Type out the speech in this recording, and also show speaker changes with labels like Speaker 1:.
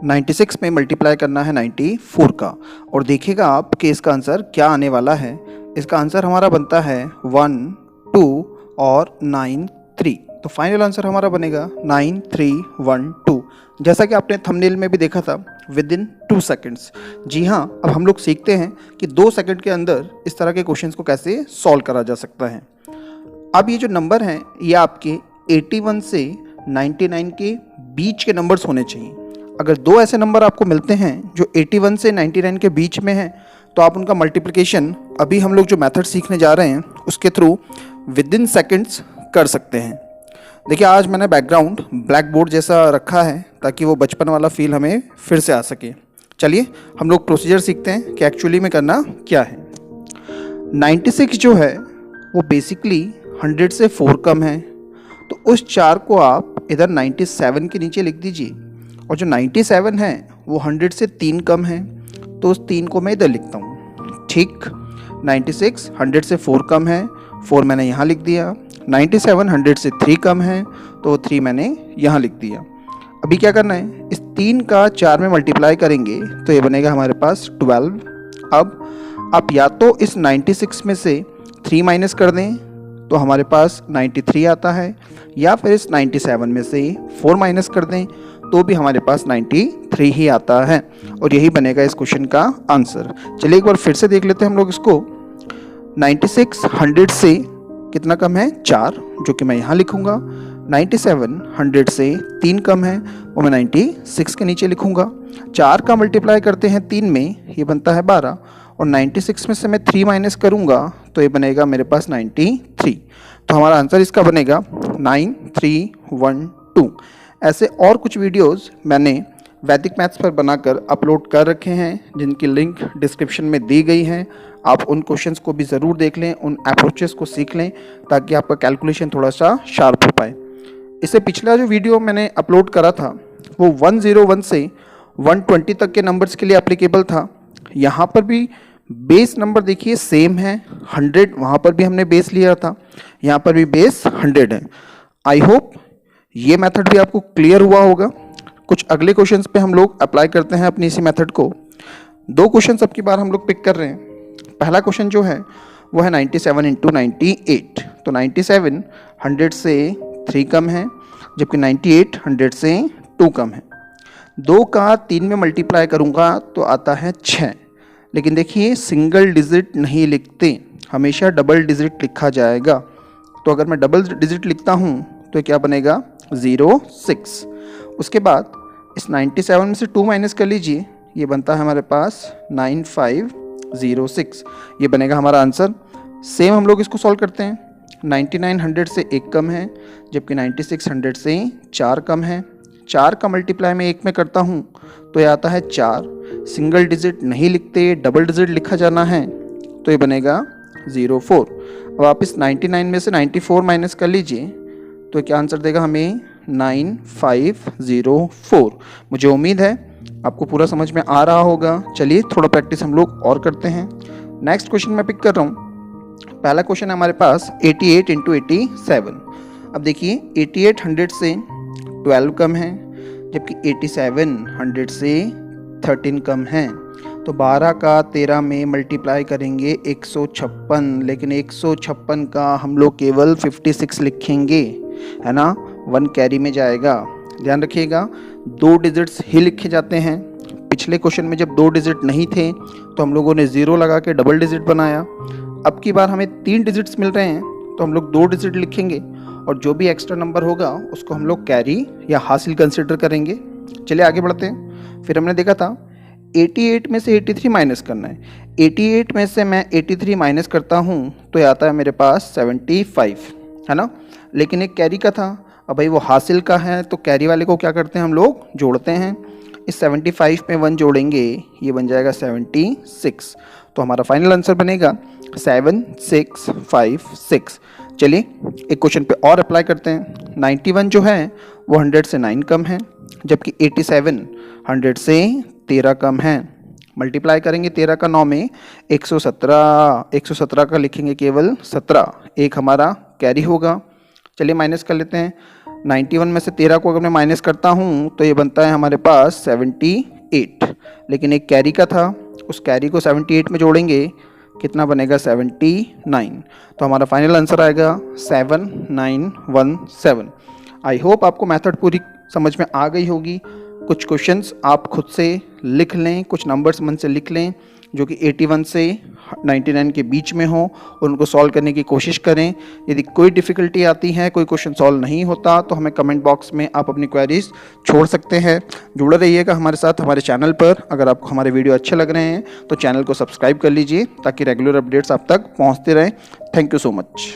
Speaker 1: 96 में मल्टीप्लाई करना है 94 का और देखिएगा आप कि इसका आंसर क्या आने वाला है। इसका आंसर हमारा बनता है 1, 2 और 9, 3। तो फाइनल आंसर हमारा बनेगा 9, 3, 1, 2। जैसा कि आपने थंबनेल में भी देखा था, विद इन 2 सेकेंड्स। जी हाँ, अब हम लोग सीखते हैं कि 2 सेकंड के अंदर इस तरह के क्वेश्चंस को कैसे सॉल्व करा जा सकता है। अब ये जो नंबर हैं ये आपके 81 से 99 के बीच के नंबर्स होने चाहिए। अगर 2 ऐसे नंबर आपको मिलते हैं जो 81 से 99 के बीच में हैं, तो आप उनका मल्टीप्लिकेशन अभी हम लोग जो मेथड सीखने जा रहे हैं उसके थ्रू विद इन सेकेंड्स कर सकते हैं। देखिए, आज मैंने बैकग्राउंड ब्लैक बोर्ड जैसा रखा है ताकि वो बचपन वाला फील हमें फिर से आ सके। चलिए हम लोग प्रोसीजर सीखते हैं कि एक्चुअली में करना क्या है। 96 जो है वो बेसिकली 100 से 4 कम है, तो उस 4 को आप इधर 97 के नीचे लिख दीजिए। और जो 97 है वो 100 से 3 कम है, तो उस 3 को मैं इधर लिखता हूँ। ठीक, 96 100 से 4 कम है, 4 मैंने यहाँ लिख दिया। 97 100 से 3 कम है, तो 3 मैंने यहाँ लिख दिया। अभी क्या करना है, इस 3 का 4 में मल्टीप्लाई करेंगे तो ये बनेगा हमारे पास 12। अब आप या तो इस 96 में से 3 माइनस कर दें तो हमारे पास 93 आता है, या फिर इस 97 में से 4 माइनस कर दें तो भी हमारे पास 93 ही आता है, और यही बनेगा इस क्वेश्चन का आंसर। चलिए एक बार फिर से देख लेते हैं हम लोग इसको। 96 100 से कितना कम है, 4, जो कि मैं यहाँ लिखूँगा। 97 100 से 3 कम है, वो मैं 96 के नीचे लिखूँगा। 4 का मल्टीप्लाई करते हैं 3 में, ये बनता है 12, और 96 में से मैं 3 माइनस करूँगा तो ये बनेगा मेरे पास 93। तो हमारा आंसर इसका बनेगा 9, 3, 1, 2। ऐसे और कुछ वीडियोस मैंने वैदिक मैथ्स पर बनाकर अपलोड कर रखे हैं, जिनकी लिंक डिस्क्रिप्शन में दी गई हैं। आप उन क्वेश्चंस को भी ज़रूर देख लें, उन अप्रोचेस को सीख लें, ताकि आपका कैलकुलेशन थोड़ा सा शार्प हो पाए। इससे पिछला जो वीडियो मैंने अपलोड करा था वो 101 से 120 तक के नंबर्स के लिए एप्लीकेबल था। यहाँ पर भी बेस नंबर देखिए सेम है, 100, वहाँ पर भी हमने बेस लिया था, यहाँ पर भी बेस 100 है। आई होप ये मेथड भी आपको क्लियर हुआ होगा। कुछ अगले क्वेश्चंस पे हम लोग अप्लाई करते हैं अपनी इसी मेथड को। 2 क्वेश्चन अब की बार हम लोग पिक कर रहे हैं। पहला क्वेश्चन जो है वो है 97 इंटू 98। तो 97 100 से 3 कम है, जबकि 98 100 से 2 कम है। 2 का 3 में मल्टीप्लाई करूँगा तो आता है 6। लेकिन देखिए सिंगल डिजिट नहीं लिखते, हमेशा डबल डिजिट लिखा जाएगा। तो अगर मैं डबल डिजिट लिखता हूँ तो क्या बनेगा 06। उसके बाद इस 97 में से 2 माइनस कर लीजिए, ये बनता है हमारे पास 9506। ये बनेगा हमारा आंसर। सेम हम लोग इसको सॉल्व करते हैं। 99 100 से 1 कम है, जबकि 96 100 से 4 कम है। 4 का मल्टीप्लाई में 1 में करता हूँ तो ये आता है 4। सिंगल डिजिट नहीं लिखते, डबल डिजिट लिखा जाना है, तो ये बनेगा 04। अब आप इस 99 में से 94 माइनस कर लीजिए तो क्या आंसर देगा हमें 9504। मुझे उम्मीद है आपको पूरा समझ में आ रहा होगा। चलिए थोड़ा प्रैक्टिस हम लोग और करते हैं। नेक्स्ट क्वेश्चन मैं पिक कर रहा हूँ। पहला क्वेश्चन है हमारे पास 88 इंटू 87। अब देखिए 88 100 से 12 कम है, जबकि 87 100 से 13 कम है। तो 12 का 13 में मल्टीप्लाई करेंगे 156, लेकिन 156 का हम लोग केवल 56 लिखेंगे, है ना, 1 कैरी में जाएगा। ध्यान रखिएगा 2 डिजिट्स ही लिखे जाते हैं। पिछले क्वेश्चन में जब 2 डिजिट नहीं थे तो हम लोगों ने 0 लगा के डबल डिजिट बनाया। अब की बार हमें 3 डिजिट्स मिल रहे हैं तो हम लोग 2 डिजिट लिखेंगे, और जो भी एक्स्ट्रा नंबर होगा उसको हम लोग कैरी या हासिल कंसिडर करेंगे। चलिए आगे बढ़ते हैं। फिर हमने देखा था 88 में से 83 माइनस करना है। 88 में से मैं 83 माइनस करता हूँ तो ये आता है मेरे पास 75, है ना, लेकिन एक कैरी का था। अब भाई वो हासिल का है तो कैरी वाले को क्या करते हैं हम लोग, जोड़ते हैं। इस 75 में 1 जोड़ेंगे, ये बन जाएगा 76। तो हमारा फाइनल आंसर बनेगा 7656। चलिए एक क्वेश्चन पे और अप्लाई करते हैं। 91 जो है वो 100 से 9 कम है, जबकि 87 100 से 13 कम है। मल्टीप्लाई करेंगे 13 का 9 में 117 का लिखेंगे केवल 17, एक हमारा कैरी होगा। चलिए माइनस कर लेते हैं। 91 में से 13 को अगर मैं माइनस करता हूँ तो ये बनता है हमारे पास 78, लेकिन एक कैरी का था, उस कैरी को 78 में जोड़ेंगे, कितना बनेगा 79। तो हमारा फाइनल आंसर आएगा 7917। आई होप आपको मेथड पूरी समझ में आ गई होगी। कुछ क्वेश्चंस आप खुद से लिख लें, कुछ नंबर्स मन से लिख लें जो कि 81 से 99 के बीच में हो और उनको सॉल्व करने की कोशिश करें। यदि कोई डिफ़िकल्टी आती है, कोई क्वेश्चन सॉल्व नहीं होता, तो हमें कमेंट बॉक्स में आप अपनी क्वेरीज छोड़ सकते हैं। जुड़े रहिएगा हमारे साथ हमारे चैनल पर। अगर आपको हमारे वीडियो अच्छे लग रहे हैं तो चैनल को सब्सक्राइब कर लीजिए ताकि रेगुलर अपडेट्स आप तक पहुँचते रहें। Thank you so much.